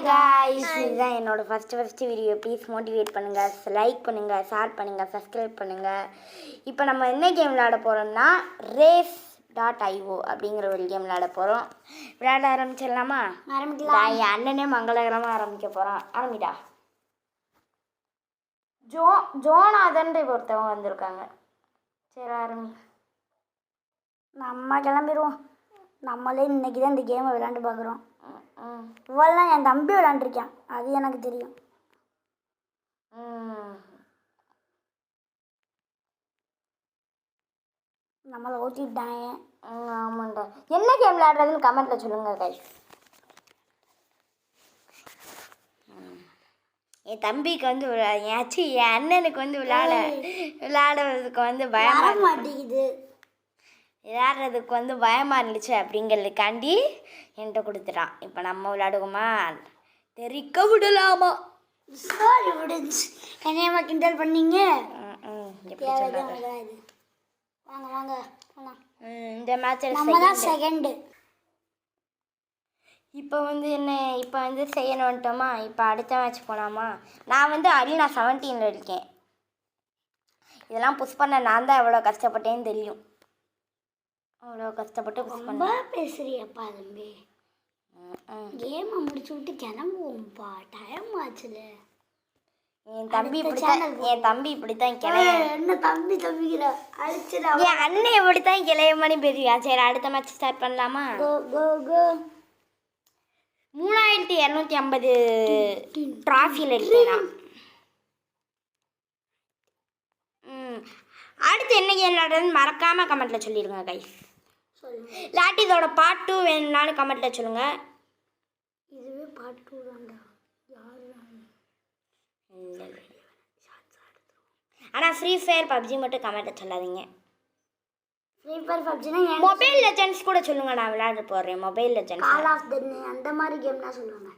Guys, இதுதான் என்னோட first video. Please motivate பண்ணுங்கள், லைக் பண்ணுங்கள், ஷேர் பண்ணுங்கள், சப்ஸ்கிரைப் பண்ணுங்கள். இப்போ நம்ம என்ன கேம் விளையாட போகிறோம்னா race.io அப்படிங்கிற ஒரு கேம் விளையாட போகிறோம். விளையாட ஆரம்பிச்சிடலாமா? ஆரம்பிக்கலாம். என் அண்ணனே மங்களகரமாக ஆரம்பிக்க போகிறான். ஆரம்பிடா. ஜோனாதன்ற ஒருத்தவங்க வந்திருக்காங்க. சரி ஆரம்பி. நம்ம கிளம்பிடுவோம். நம்மளே இன்னைக்கு தான் இந்த கேமை விளையாண்டு பார்க்குறோம். இவ்வளோதான் என் தம்பி விளையாண்டுருக்கான், அது எனக்கு தெரியும். நம்மளை ஓட்டிட்டாங்க. ஆமாண்டா. என்ன கேம் விளையாடுறதுன்னு கமெண்ட்டில் சொல்லுங்கள் கைஸ். என் தம்பிக்கு வந்து என் அண்ணனுக்கு வந்து விளையாடுறதுக்கு வந்து பயமாக மாட்டேங்குது. விளையாடுறதுக்கு வந்து பயமாக இருந்துச்சு அப்படிங்கிறதுக்காண்டி என்கிட்ட கொடுத்துட்டான். இப்போ நம்ம விளையாடுவோமா? தெரிக்க விடலாமா? சாரி விடுச்சு. என்னையம்மா கிண்டல் பண்ணீங்க. வாங்க வாங்க போகலாம். இந்த மேட்ச் நம்ம தான் செகண்டு. இப்போ வந்து செய்யணுன்ட்டோமா? இப்போ அடுத்த மேட்ச் போகலாமா? நான் வந்து அரீனா 17 இருக்கேன். இதெல்லாம் புஷ் பண்ண நான் தான் எவ்வளோ கஷ்டப்பட்டேன்னு தெரியும். அவ்வளோ கஷ்டப்பட்டு புஷ் பண்ண. பேசுறியப்பா தம்பி. கேமை முடிச்சு விட்டு கிளம்புவோம்ப்பா, டைம் ஆச்சுல. என் தம்பி இப்படித்தான் கிளைய. என்ன தம்பி தம்பிக்கிற அழிச்சிடா. என் அண்ணன் இப்படித்தான் கிளைய மணி பெரியா. சரி அடுத்த மேட்ச் ஸ்டார்ட் பண்ணலாமா? 3250 ட்ராஃபியில் இருக்கேன். அடுத்து என்ன கேம் விளையாடுறதுன்னு மறக்காம கமெண்ட்ல சொல்லிடுங்க கைஸ். இல்லாட்டி இதோட பார்ட் 2 வேணும்னாலும் கமெண்ட்ல சொல்லுங்க. இதுவே பார்ட் 2 தான்டா. ஆனால் ஃப்ரீ ஃபயர் பப்ஜி மட்டும் கமெண்ட்ல சொல்லாதீங்க. ஃப்ரீ ஃபயர் பப்ஜினா மொபைல் லெஜெண்ட்ஸ் கூட சொல்லுங்க, நான் விளையாட போறேன். மொபைல் லெஜெண்ட்ஸ், கால் ஆஃப் டெட்னி அந்த மாதிரி கேம் தான் சொல்லுவாங்க.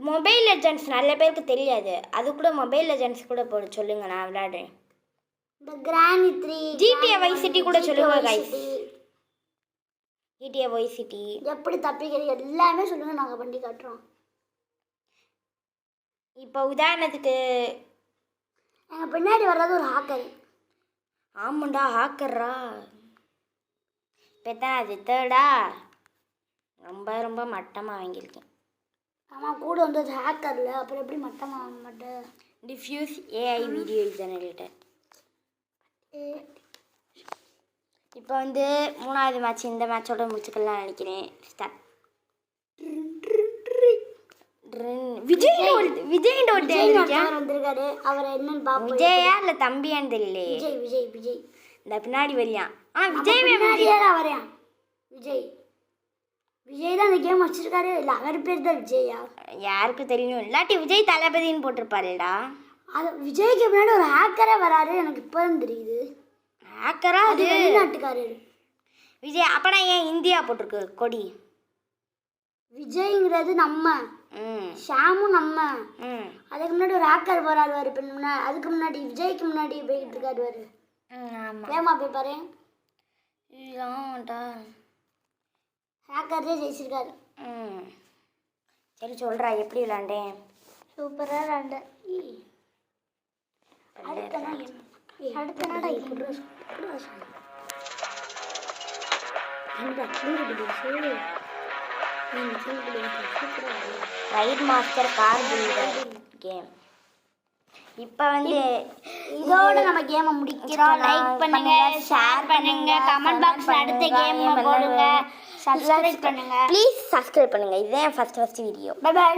மொபைல் லெஜெண்ட்ஸ் நிறைய பேருக்கு தெரியாது. அது கூட மொபைல் லெஜெண்ட்ஸ் கூட போட சொல்லுங்க, நான் விளையாடுறேன். இந்த கிரானி 3 GTA வைஸ் சிட்டி கூட சொல்லுங்க गाइस. GTA வைஸ் சிட்டி எப்படி தப்பிக்கிறது எல்லாமே சொல்லுங்க, நாங்க பண்ணி காட்டுறோம். இப்போ உதாரணத்துக்கு எங்க பின்னாடி வர்றது ஒரு ஹாக்கர். ஆமாண்டா, ஹாக்கர்ரா. இப்போ தான் அது தேர்டா. ரொம்ப மட்டமாக வாங்கியிருக்கேன். ஆமாம், கூட வந்து ஹேக்கர்ல அப்புறம் எப்படி மட்டமாக வாங்க மாட்டேன். Diffuse AI video generator. இப்போ வந்து 3வது மேட்ச். இந்த மேட்சோட முடிச்சுக்கலாம் நினைக்கிறேன். ஸ்டார்ட். விஜய் வந்திருக்காரு. அவர் என்னன்னு பாப்போம். விஜயா இல்லை தம்பியான்னு தெரியல. விஜய் இந்த பின்னாடி வரியான். வரையான். விஜய் தான் இந்த கேம் வச்சிருக்காரு. இல்லை அவர் பேர் தான் விஜயா? யாருக்கு தெரியும். இல்லாட்டி விஜய் தளபதின்னு போட்டிருப்பாருடா. அது விஜய்க்கு முன்னாடி ஒரு ஹேக்கரே வராரு. எனக்கு இப்போ தான் தெரியுது. ஹேக்கரா? அது வெளிநாட்டுக்காரரு விஜய். அப்பனா ஏன் இந்தியா போட்டிருக்கு கொடி? விஜய்ங்கிறது நம்ம, ஷாமும் நம்ம. அதுக்கு முன்னாடி ஒரு ஹேக்கர் வராரு. அதுக்கு முன்னாடி விஜய்க்கு முன்னாடி போய்கிட்டு இருக்காரு. ஏமா போய் பாரு. ஹேக்கரே ஜெயிச்சிருக்காரு. சரி சொல்கிறா, எப்படி விளாண்டேன்? சூப்பராக விளாண்டேன். அடுத்த நாடா right master car builder game. இப்போ வந்து இதோட நம்ம கேமை முடிக்கிறோம். லைக் பண்ணுங்க, ஷேர் பண்ணுங்க, கமெண்ட் பாக்ஸ்ல அடுத்த கேம் போடுங்க, சப்ஸ்கிரைப் பண்ணுங்க. ப்ளீஸ் சப்ஸ்கிரைப் பண்ணுங்க. இதுதான் ஃபர்ஸ்ட் வீடியோ. By by.